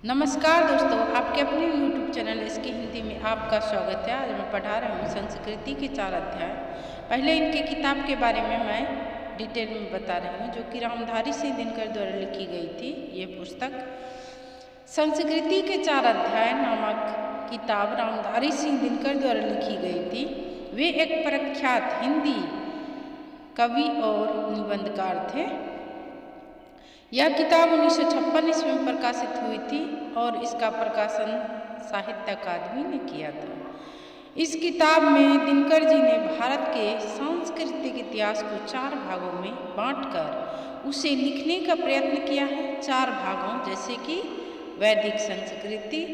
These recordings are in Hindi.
नमस्कार दोस्तों, आपके अपने YouTube चैनल इसकी हिंदी में आपका स्वागत है। आज मैं पढ़ा रही हूँ संस्कृति के 4 अध्याय। पहले इनके किताब के बारे में मैं डिटेल में बता रही हूँ, जो कि रामधारी सिंह दिनकर द्वारा लिखी गई थी। ये पुस्तक संस्कृति के 4 अध्याय नामक किताब रामधारी सिंह दिनकर द्वारा लिखी गई थी। वे एक प्रख्यात हिंदी कवि और निबंधकार थे। यह किताब 1956 ईस्वी में प्रकाशित हुई थी और इसका प्रकाशन साहित्य अकादमी ने किया था। इस किताब में दिनकर जी ने भारत के सांस्कृतिक इतिहास को 4 भागों में बांटकर उसे लिखने का प्रयत्न किया है। 4 भागों जैसे कि वैदिक संस्कृति,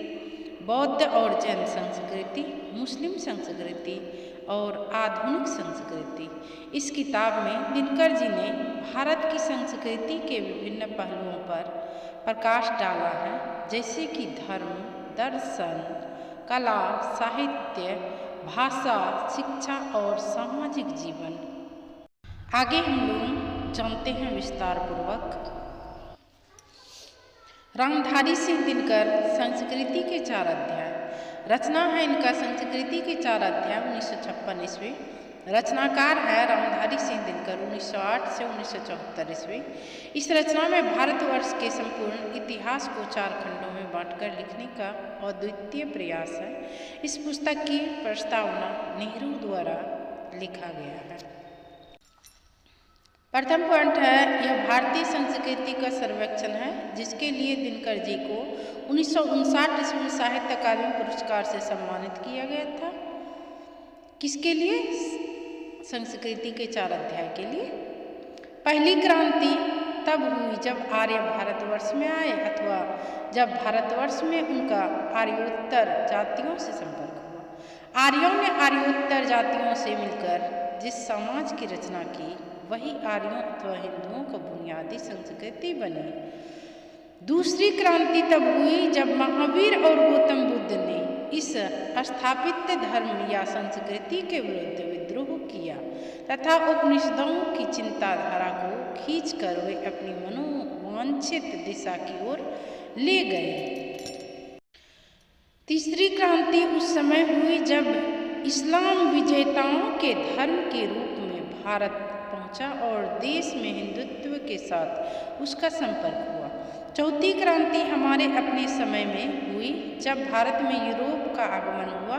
बौद्ध और जैन संस्कृति, मुस्लिम संस्कृति और आधुनिक संस्कृति। इस किताब में दिनकर जी ने भारत की संस्कृति के विभिन्न पहलुओं पर प्रकाश डाला है, जैसे कि धर्म, दर्शन, कला, साहित्य, भाषा, शिक्षा और सामाजिक जीवन। आगे हम लोग जानते हैं विस्तार पूर्वक। रामधारी सिंह दिनकर संस्कृति के 4 अध्याय। रचना है इनका संस्कृति के 4 अध्याय 1956 ईस्वी। रचनाकार है रामधारी सिंह दिनकर 1908 से 1974 ईस्वी। इस रचना में भारतवर्ष के संपूर्ण इतिहास को 4 खंडों में बांटकर लिखने का अद्वितीय प्रयास है। इस पुस्तक की प्रस्तावना नेहरू द्वारा लिखा गया है। प्रथम पॉइंट है, यह भारतीय संस्कृति का सर्वेक्षण है, जिसके लिए दिनकर जी को 1959 ईस्वी में साहित्य अकादमी पुरस्कार से सम्मानित किया गया था। किसके लिए? संस्कृति के 4 अध्याय के लिए। पहली क्रांति तब हुई जब आर्य भारतवर्ष में आए, अथवा जब भारतवर्ष में उनका आर्योत्तर जातियों से संपर्क हुआ। आर्यों ने आर्योत्तर जातियों से मिलकर जिस समाज की रचना की, वही आर्यों अथवा हिंदुओं का बुनियादी संस्कृति बनी। दूसरी क्रांति तब हुई जब महावीर और गौतम बुद्ध ने इस स्थापित धर्म या संस्कृति के विरुद्ध विद्रोह किया तथा उपनिषदों की चिंताधारा को खींचकर वे अपनी मनोवांछित दिशा की ओर ले गए। तीसरी क्रांति उस समय हुई जब इस्लाम विजेताओं के धर्म के रूप में भारत पहुंचा और देश में हिंदुत्व के साथ उसका संपर्क हुआ। चौथी क्रांति हमारे अपने समय में हुई जब भारत में यूरोप का आगमन हुआ।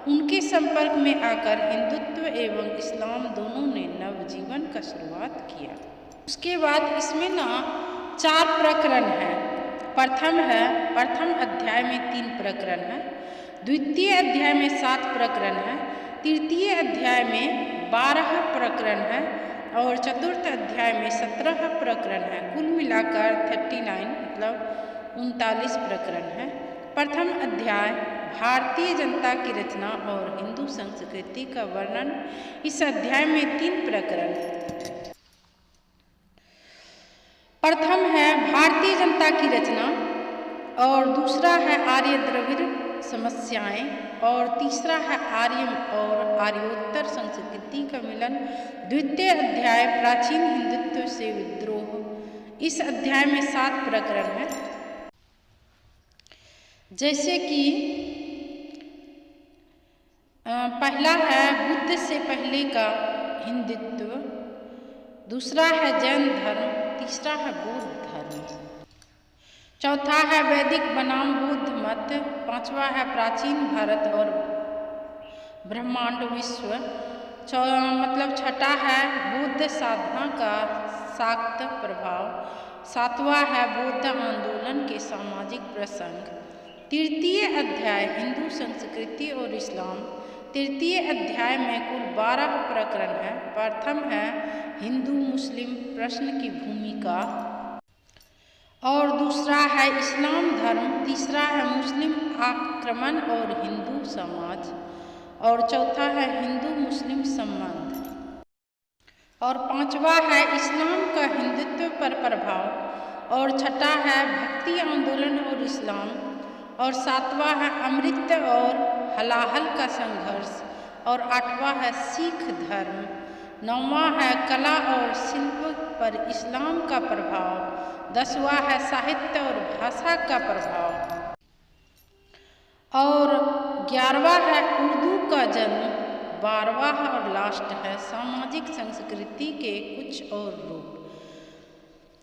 उनके संपर्क में आकर हिंदुत्व एवं इस्लाम दोनों ने नवजीवन का शुरुआत किया। उसके बाद इसमें 4 प्रकरण हैं। प्रथम अध्याय में 3 प्रकरण हैं, द्वितीय अध्याय में 7 प्रकरण हैं, तृतीय अध्याय में 12 प्रकरण हैं और चतुर्थ अध्याय में 17 प्रकरण हैं। कुल मिलाकर 39 मतलब 39 प्रकरण हैं। प्रथम अध्याय भारतीय जनता की रचना और हिंदू संस्कृति का वर्णन। इस अध्याय में 3 प्रकरण। प्रथम है भारतीय जनता की रचना और दूसरा है आर्य द्रविड़ समस्याएं और तीसरा है आर्य और आर्योत्तर संस्कृति का मिलन। द्वितीय अध्याय प्राचीन हिंदुत्व से विद्रोह। इस अध्याय में 7 प्रकरण हैं, जैसे कि पहला है बुद्ध से पहले का हिंदुत्व, दूसरा है जैन धर्म, तीसरा है बौद्ध धर्म, चौथा है वैदिक बनाम बौद्ध मत, 5वां है प्राचीन भारत और ब्रह्मांड विश्व, छठा है बौद्ध साधना का शाक्त प्रभाव, 7वां है बौद्ध आंदोलन के सामाजिक प्रसंग। तृतीय अध्याय हिंदू संस्कृति और इस्लाम। तृतीय अध्याय में कुल 12 प्रकरण हैं। प्रथम है हिंदू मुस्लिम प्रश्न की भूमिका और दूसरा है इस्लाम धर्म, तीसरा है मुस्लिम आक्रमण और हिंदू समाज और चौथा है हिंदू मुस्लिम संबंध और 5वां है इस्लाम का हिंदुत्व पर प्रभाव और 6ठा है भक्ति आंदोलन और इस्लाम और 7वां है अमृत और हलाहल का संघर्ष और 8वां है सिख धर्म, 9वां है कला और शिल्प पर इस्लाम का प्रभाव, 10वां है साहित्य और भाषा का प्रभाव 11वां है उर्दू का जन्म, 12वां और लास्ट है सामाजिक संस्कृति के कुछ और रूप।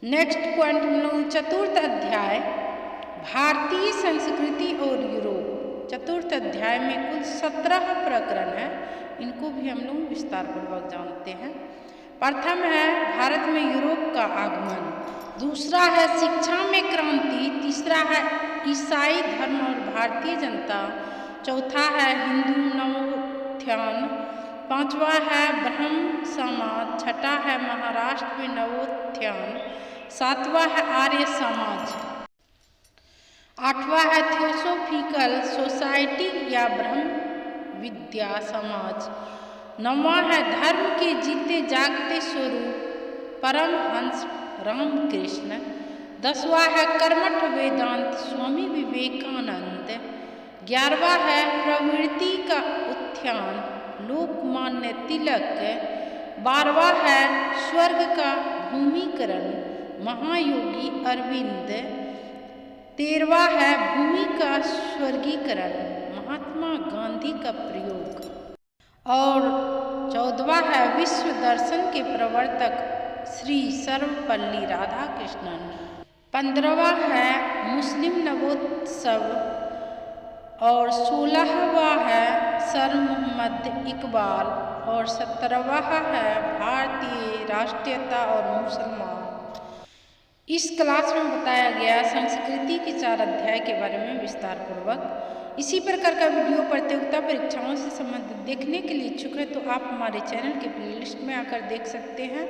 नेक्स्ट पॉइंट हम लोग चतुर्थ अध्याय भारतीय संस्कृति और यूरोप। चतुर्थ अध्याय में कुल 17 प्रकरण है, इनको भी हम लोग विस्तार पूर्वक जानते हैं। प्रथम है भारत में यूरोप का आगमन, दूसरा है शिक्षा में क्रांति, तीसरा है ईसाई धर्म और भारतीय जनता, चौथा है हिंदू नवोत्थान, पांचवा है ब्रह्म समाज, छठा है महाराष्ट्र में नवोत्थान, सातवां है आर्य समाज, आठवां है थियोसॉफिकल सोसाइटी या ब्रह्म विद्या समाज, नौवां है धर्म के जीते जागते स्वरूप परमहंस रामकृष्ण, 10वां है कर्मठ वेदांत स्वामी विवेकानंद, 11वां है प्रवृत्ति का उत्थान लोकमान्य तिलक, 12वां है स्वर्ग का भूमिकरण महायोगी अरविंद, 13वां है भूमि का स्वर्गीकरण महात्मा गांधी का प्रयोग, और 14वां है विश्व दर्शन के प्रवर्तक श्री सर्वपल्ली राधाकृष्णन, 15वां है मुस्लिम नवोत्सव, और 16वां है सर मोहम्मद इकबाल, और 17वां है भारतीय राष्ट्रीयता और मुसलमान। इस क्लास में बताया गया संस्कृति के 4 अध्याय के बारे में विस्तार पूर्वक। इसी प्रकार का वीडियो प्रतियोगिता परीक्षाओं से संबंधित देखने के लिए इच्छुक है तो आप हमारे चैनल के प्लेलिस्ट में आकर देख सकते हैं।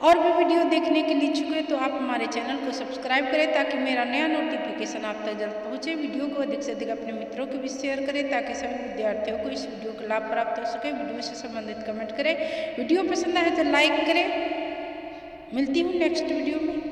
और भी वीडियो देखने के लिए इच्छुक है तो आप हमारे चैनल को सब्सक्राइब करें ताकि मेरा नया नोटिफिकेशन आप तक जल्द पहुँचे। वीडियो को अधिक से अधिक अपने मित्रों के बीच शेयर करें ताकि सभी विद्यार्थियों को इस वीडियो का लाभ प्राप्त हो सके। वीडियो से संबंधित कमेंट करें, वीडियो पसंद आए तो लाइक करें। मिलती हूँ नेक्स्ट वीडियो में।